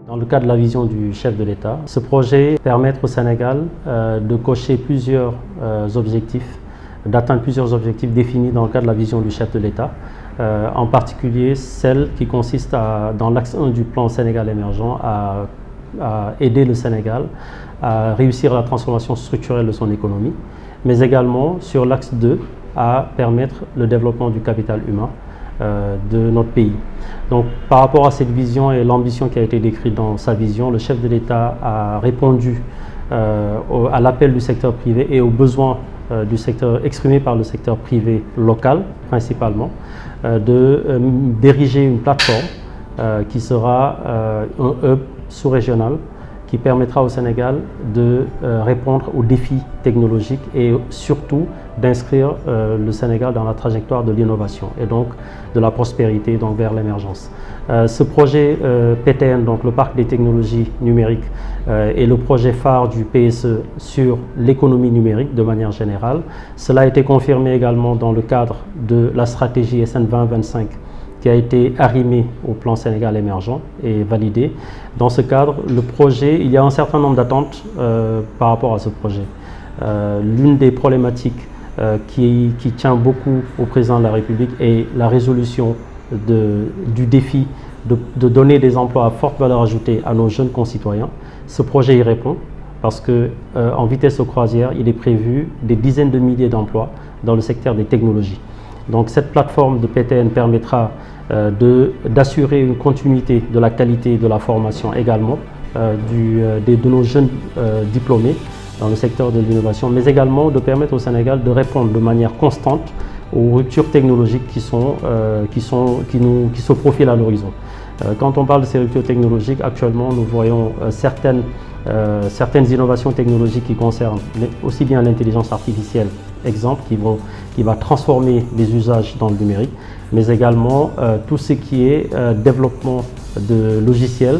Dans le cadre de la vision du chef de l'État, ce projet permet au Sénégal de cocher plusieurs objectifs, d'atteindre plusieurs objectifs définis dans le cadre de la vision du chef de l'État, en particulier celle qui consiste dans l'axe 1 du plan Sénégal émergent à aider le Sénégal à réussir la transformation structurelle de son économie, mais également sur l'axe 2 à permettre le développement du capital humain de notre pays. Donc, par rapport à cette vision et l'ambition qui a été décrite dans sa vision, le chef de l'État a répondu à l'appel du secteur privé et aux besoins du secteur exprimés par le secteur privé local principalement, d'ériger une plateforme qui sera un hub sous-régional qui permettra au Sénégal de répondre aux défis technologiques et surtout d'inscrire le Sénégal dans la trajectoire de l'innovation et donc de la prospérité donc vers l'émergence. Ce projet PTN, donc le Parc des technologies numériques, est le projet phare du PSE sur l'économie numérique de manière générale. Cela a été confirmé également dans le cadre de la stratégie SN 2025 qui a été arrimé au plan Sénégal émergent et validé. Dans ce cadre, le projet, il y a un certain nombre d'attentes par rapport à ce projet. L'une des problématiques qui tient beaucoup au président de la République est la résolution du défi de donner des emplois à forte valeur ajoutée à nos jeunes concitoyens. Ce projet y répond parce qu'en vitesse de croisière, il est prévu des dizaines de milliers d'emplois dans le secteur des technologies. Donc cette plateforme de PTN permettra d'assurer une continuité de la qualité de la formation également de nos jeunes diplômés dans le secteur de l'innovation, mais également de permettre au Sénégal de répondre de manière constante aux ruptures technologiques qui se profilent à l'horizon. Quand on parle de ces ruptures technologiques, actuellement nous voyons certaines innovations technologiques qui concernent aussi bien l'intelligence artificielle, exemple, qui va transformer les usages dans le numérique, mais également tout ce qui est développement de logiciels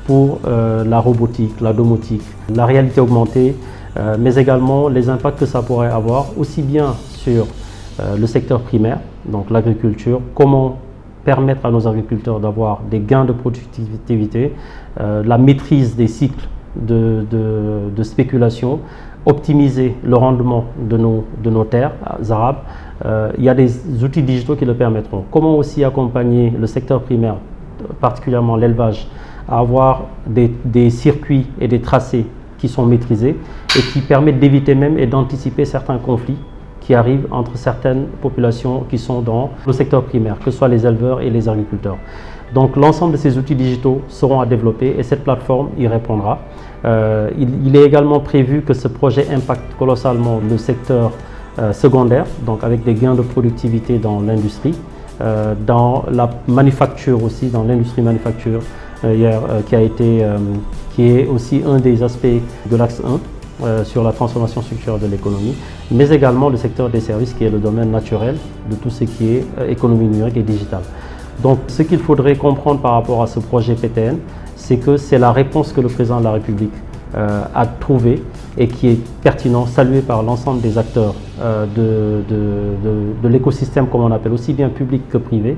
pour la robotique, la domotique, la réalité augmentée, mais également les impacts que ça pourrait avoir aussi bien sur le secteur primaire, donc l'agriculture, comment permettre à nos agriculteurs d'avoir des gains de productivité, la maîtrise des cycles de spéculation, optimiser le rendement de nos terres arables. Il y a des outils digitaux qui le permettront. Comment aussi accompagner le secteur primaire, particulièrement l'élevage, à avoir des circuits et des tracés qui sont maîtrisés et qui permettent d'éviter même et d'anticiper certains conflits qui arrivent entre certaines populations qui sont dans le secteur primaire, que ce soit les éleveurs et les agriculteurs. Donc l'ensemble de ces outils digitaux seront à développer et cette plateforme y répondra. Il est également prévu que ce projet impacte colossalement le secteur secondaire, donc avec des gains de productivité dans l'industrie, dans la manufacture aussi, dans l'industrie manufacture, qui est aussi un des aspects de l'axe 1 sur la transformation structurelle de l'économie, mais également le secteur des services qui est le domaine naturel de tout ce qui est économie numérique et digitale. Donc ce qu'il faudrait comprendre par rapport à ce projet PTN, c'est que c'est la réponse que le président de la République a trouvée et qui est pertinent, salué par l'ensemble des acteurs de l'écosystème, comme on appelle, aussi bien public que privé,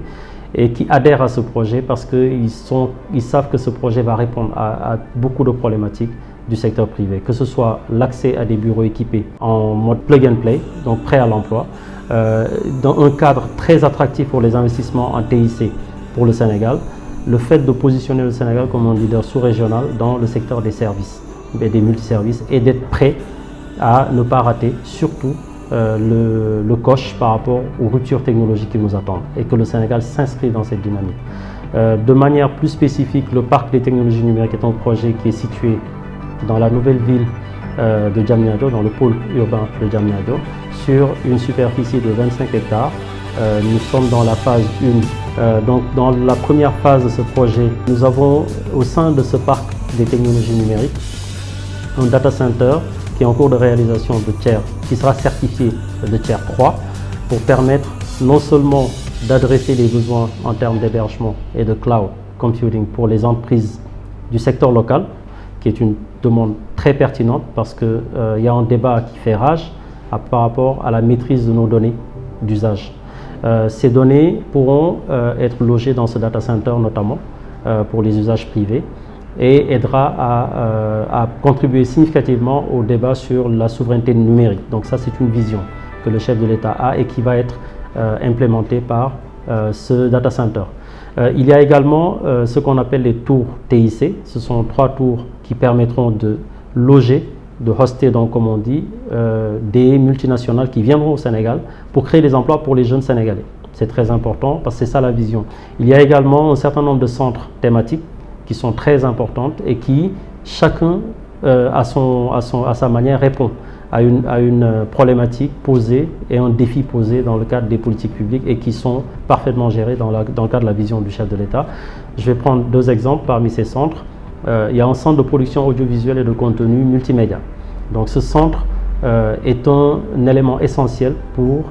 et qui adhèrent à ce projet parce qu'ils savent que ce projet va répondre à beaucoup de problématiques du secteur privé, que ce soit l'accès à des bureaux équipés en mode plug and play, donc prêt à l'emploi, dans un cadre très attractif pour les investissements en TIC pour le Sénégal, le fait de positionner le Sénégal comme un leader sous-régional dans le secteur des services et des multiservices et d'être prêt à ne pas rater surtout le coche par rapport aux ruptures technologiques qui nous attendent et que le Sénégal s'inscrit dans cette dynamique. De manière plus spécifique, le Parc des technologies numériques est un projet qui est situé dans la nouvelle ville de Diamniadio, dans le pôle urbain de Diamniadio, sur une superficie de 25 hectares. Nous sommes dans la phase 1. Donc dans la première phase de ce projet, nous avons au sein de ce parc des technologies numériques un data center qui est en cours de réalisation de tiers, qui sera certifié de tiers 3 pour permettre non seulement d'adresser les besoins en termes d'hébergement et de cloud computing pour les entreprises du secteur local, qui est une demande très pertinente parce qu'il y a un débat qui fait rage par rapport à la maîtrise de nos données d'usage. Ces données pourront être logées dans ce data center notamment pour les usages privés et aidera à contribuer significativement au débat sur la souveraineté numérique. Donc ça, c'est une vision que le chef de l'État a et qui va être implémentée par ce data center. Il y a également ce qu'on appelle les tours TIC. Ce sont 3 tours qui permettront de loger, de hoster, donc, comme on dit, des multinationales qui viendront au Sénégal pour créer des emplois pour les jeunes Sénégalais. C'est très important parce que c'est ça la vision. Il y a également un certain nombre de centres thématiques qui sont très importantes et qui, chacun à sa manière, répond à une problématique posée et un défi posé dans le cadre des politiques publiques et qui sont parfaitement gérés dans le cadre de la vision du chef de l'État. Je vais prendre 2 exemples parmi ces centres. Il y a un centre de production audiovisuelle et de contenu multimédia. Donc ce centre est un élément essentiel pour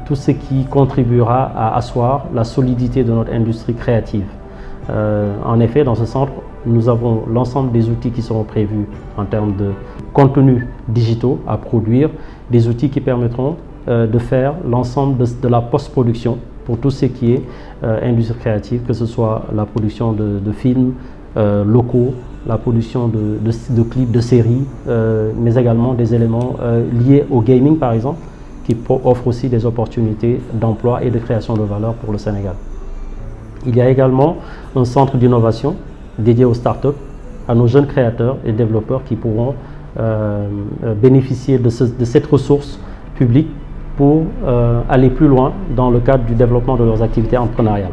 tout ce qui contribuera à asseoir la solidité de notre industrie créative. En effet, dans ce centre, nous avons l'ensemble des outils qui seront prévus en termes de contenus digitaux à produire, des outils qui permettront de faire l'ensemble de la post-production pour tout ce qui est industrie créative, que ce soit la production de films locaux, la production de clips, de séries, mais également des éléments liés au gaming par exemple, qui offrent aussi des opportunités d'emploi et de création de valeur pour le Sénégal. Il y a également un centre d'innovation dédié aux startups, à nos jeunes créateurs et développeurs qui pourront bénéficier de cette ressource publique pour aller plus loin dans le cadre du développement de leurs activités entrepreneuriales.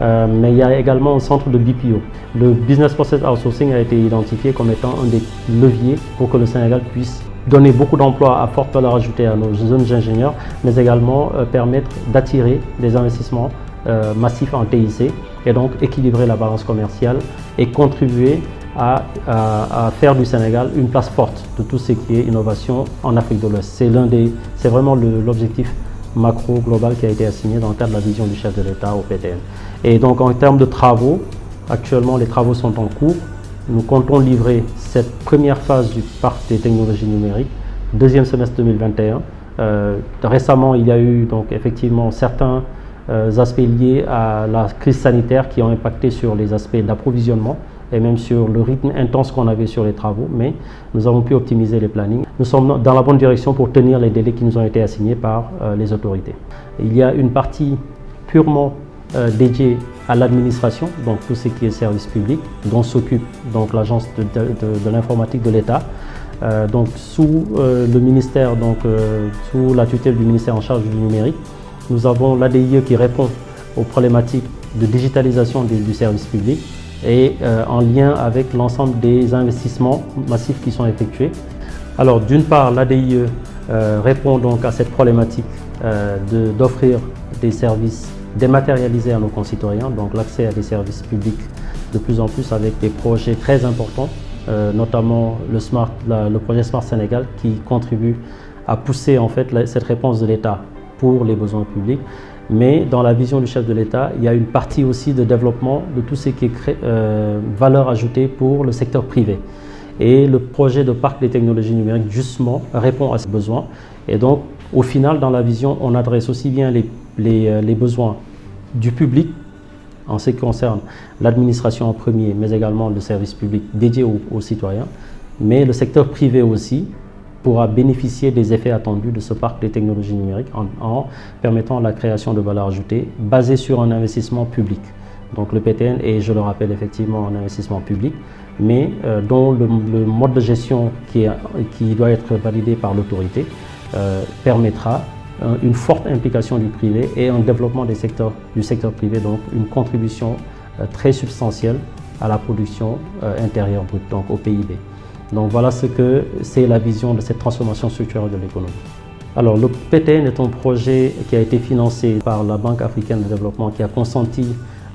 Mais il y a également un centre de BPO. Le Business Process Outsourcing a été identifié comme étant un des leviers pour que le Sénégal puisse donner beaucoup d'emplois à forte valeur ajoutée à nos jeunes ingénieurs, mais également permettre d'attirer des investissements massifs en TIC et donc équilibrer la balance commerciale et contribuer à faire du Sénégal une place forte de tout ce qui est innovation en Afrique de l'Ouest. C'est vraiment l'objectif macro global qui a été assigné dans le cadre de la vision du chef de l'État au PTN. Et donc en termes de travaux, actuellement les travaux sont en cours. Nous comptons livrer cette première phase du parc des technologies numériques, deuxième semestre 2021. Récemment, il y a eu donc effectivement certains aspects liés à la crise sanitaire qui ont impacté sur les aspects d'approvisionnement et même sur le rythme intense qu'on avait sur les travaux, mais nous avons pu optimiser les plannings. Nous sommes dans la bonne direction pour tenir les délais qui nous ont été assignés par les autorités. Il y a une partie purement dédiée à l'administration, donc tout ce qui est service public, dont s'occupe donc l'agence de l'informatique de l'État. Donc sous le ministère, sous la tutelle du ministère en charge du numérique, nous avons l'ADIE qui répond aux problématiques de digitalisation du service public et en lien avec l'ensemble des investissements massifs qui sont effectués. Alors d'une part, l'ADIE répond donc à cette problématique d'offrir des services dématérialisés à nos concitoyens, donc l'accès à des services publics de plus en plus avec des projets très importants, notamment le projet Smart Sénégal qui contribue à pousser en fait cette réponse de l'État pour les besoins publics. Mais dans la vision du chef de l'État, il y a une partie aussi de développement de tout ce qui est valeur ajoutée pour le secteur privé. Et le projet de parc des technologies numériques, justement, répond à ces besoins. Et donc, au final, dans la vision, on adresse aussi bien les besoins du public, en ce qui concerne l'administration en premier, mais également le service public dédié aux citoyens. Mais le secteur privé aussi pourra bénéficier des effets attendus de ce parc des technologies numériques en permettant la création de valeur ajoutée basée sur un investissement public. Donc le PTN est, je le rappelle, effectivement un investissement public, mais dont le mode de gestion qui doit être validé par l'autorité permettra une forte implication du privé et un développement du secteur privé, donc une contribution très substantielle à la production intérieure brute, donc au PIB. Donc voilà ce que c'est la vision de cette transformation structurelle de l'économie. Alors le PTN est un projet qui a été financé par la Banque africaine de développement qui a consenti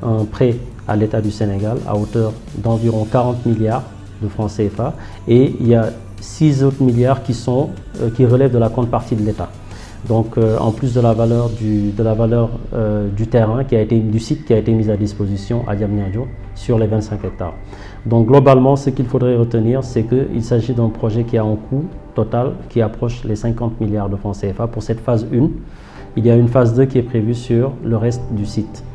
un prêt à l'État du Sénégal à hauteur d'environ 40 milliards de francs CFA et il y a 6 autres milliards qui relèvent de la contrepartie de l'État. Donc en plus de la valeur du terrain du site qui a été mis à disposition à Diamniadio sur les 25 hectares. Donc globalement, ce qu'il faudrait retenir, c'est qu'il s'agit d'un projet qui a un coût total qui approche les 50 milliards de francs CFA pour cette phase 1. Il y a une phase 2 qui est prévue sur le reste du site.